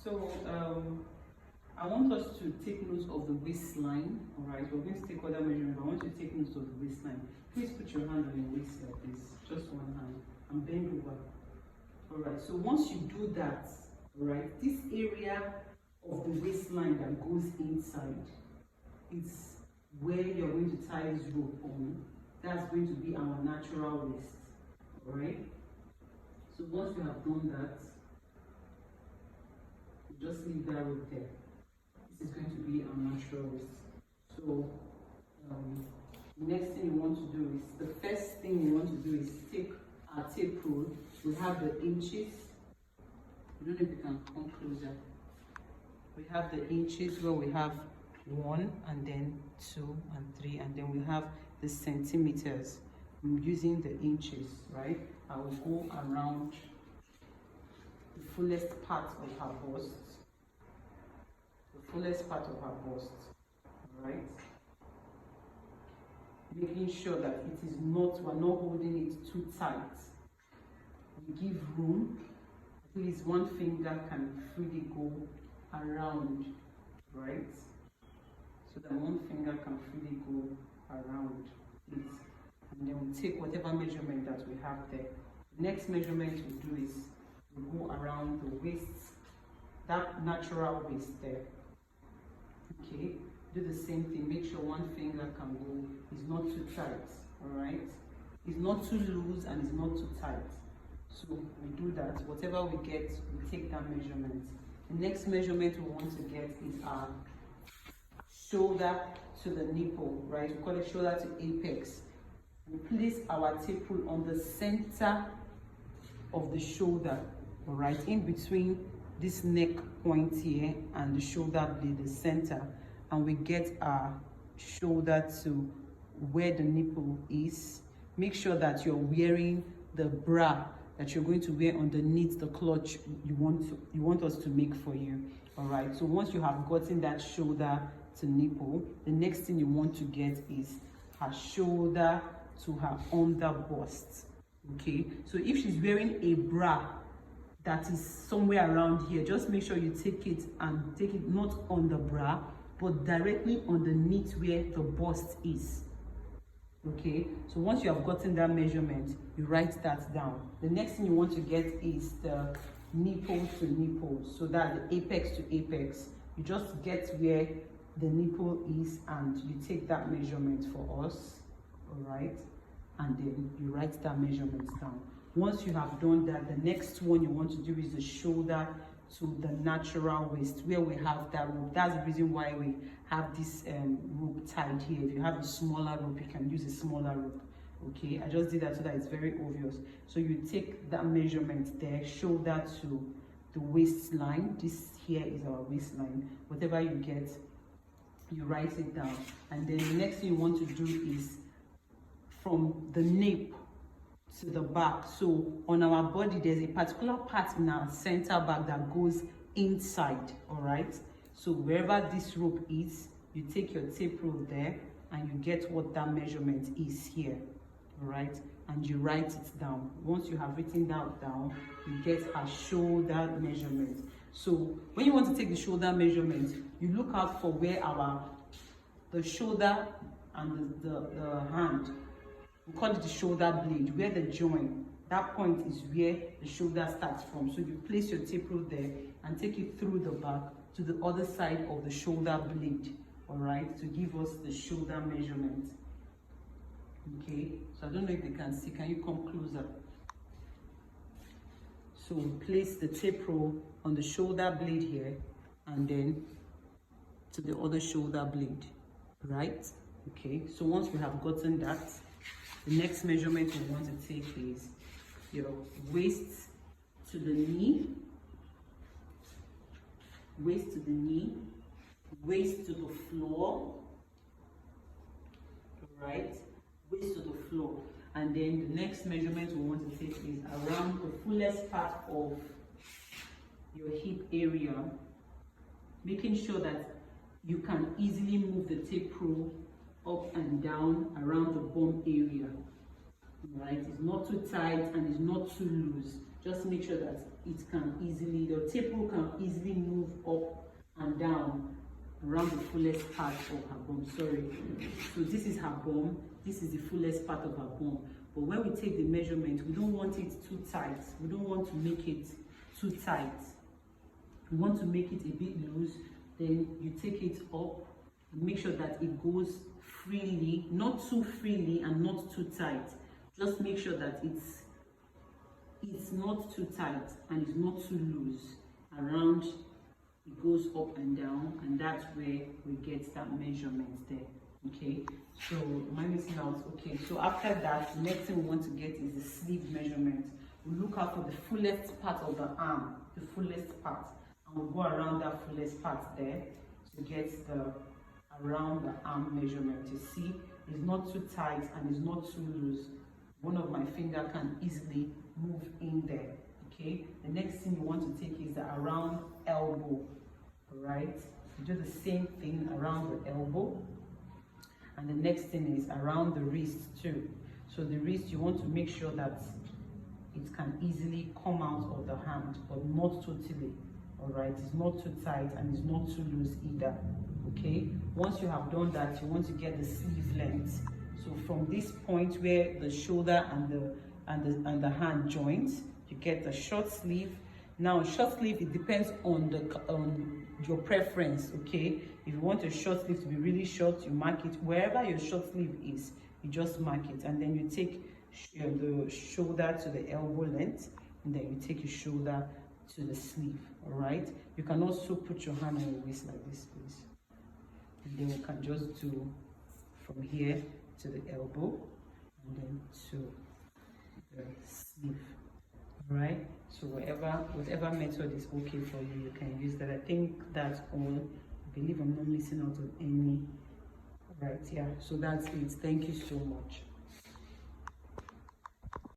So I want us to take note of the waistline. All right, we're going to take other measurements. I want you to take note of the waistline. Please put your hand on your waist like this, just one hand, and bend over. All right. So once you do that, all right, this area of the waistline that goes inside is where you're going to tie this rope on. That's going to be our natural waist. All right. So once you have done that, you just leave that rope there. This is going to be our natural waist. So the next thing you want to do is, the first thing you want to do is take our tape rule. We have the inches. I don't know if you can come closer. We have the inches where we have 1 and then 2 and 3, and then we have the centimeters. I'm using the inches, right? I will go around the fullest part of her bust. The fullest part of her bust, right? Making sure that it is not, we're not holding it too tight. We give room. At least one finger can freely go around, right? So that one finger can freely go around it. And then we take whatever measurement that we have there. The next measurement we do is we go around the waist, that natural waist there. Okay, do the same thing. Make sure one finger can go. It's not too tight, all right? It's not too loose and it's not too tight. So we do that. Whatever we get, we take that measurement. The next measurement we want to get is our shoulder to the nipple, right? We call it shoulder to apex. We place our tape rule on the center of the shoulder, all right, in between this neck point here and the shoulder blade, the center, and we get our shoulder to where the nipple is. Make sure that you're wearing the bra that you're going to wear underneath the clutch you want us to make for you. All right, so once you have gotten that shoulder to nipple, the next thing you want to get is her shoulder to her under bust. Okay, so if she's wearing a bra that is somewhere around here, just make sure you take it not on the bra but directly underneath where the bust is. Okay, so once you have gotten that measurement, you write that down. The next thing you want to get is the nipple to nipple, so that the apex to apex. You just get where the nipple is and you take that measurement for us, all right, and then you write that measurement down. Once you have done that, the next one you want to do is the shoulder to the natural waist, where we have that rope. That's the reason why we have this rope tied here. If you have a smaller rope, you can use a smaller rope. Okay, I just did that so that it's very obvious. So you take that measurement there, shoulder to the waistline. This here is our waistline. Whatever you get, you write it down. And then the next thing you want to do is from the nape to the back. So on our body, there's a particular part in our center back that goes inside, all right? So wherever this rope is, you take your tape rule there and you get what that measurement is here, all right? And you write it down. Once you have written that down, you get a shoulder measurement. So when you want to take the shoulder measurement, you look out for where the shoulder and the hand, we call it the shoulder blade, where the joint, that point is where the shoulder starts from. So you place your tape rule there and take it through the back to the other side of the shoulder blade, all right, to give us the shoulder measurement. Okay, so I don't know if they can see. Can you come closer? So we place the tape rule on the shoulder blade here and then to the other shoulder blade, right? Okay, so once we have gotten that, the next measurement we want to take is your waist to the knee, waist to the knee, waist to the floor, right? Waist to the floor. And then the next measurement we want to take is around the fullest part of your hip area, making sure that you can easily move the tape rule up and down around the bum area, right? It's not too tight and it's not too loose. Just make sure that it can easily, the tape rule can easily move around the fullest part of her bum. Sorry. So this is her bum. This is the fullest part of her bum. But when we take the measurement, we don't want it too tight. We don't want to make it too tight. We want to make it a bit loose. Then you take it up and make sure that it goes freely, not too freely and not too tight. Just make sure that it's not too tight and it's not too loose. Around, it goes up and down, and that's where we get that measurement there. Okay, so am I missing out? Okay, so after that, the next thing we want to get is the sleeve measurement. We look out for the fullest part of the arm, the fullest part, and we'll go around that fullest part there to get the around the arm measurement. You see, it's not too tight and it's not too loose. One of my finger can easily move in there. Okay, the next thing you want to take is the around elbow. All right, you do the same thing around the elbow. And the next thing is around the wrist too. So the wrist, you want to make sure that it can easily come out of the hand, but not totally. All right, it's not too tight and it's not too loose either. Okay, once you have done that, you want to get the sleeve length. So from this point where the shoulder and the hand joins, you get the short sleeve. Now, short sleeve, it depends on your preference. Okay, if you want your short sleeve to be really short, you mark it wherever your short sleeve is. You just mark it, and then you take the shoulder to the elbow length, and then you take your shoulder to the sleeve. All right. You can also put your hand on your waist like this, please, and then you can just do from here to the elbow, and then to the sleeve. All right. So whatever method is okay for you, you can use that. I think that's all. I believe I'm not missing out on any. Right, yeah, so that's it. Thank you so much.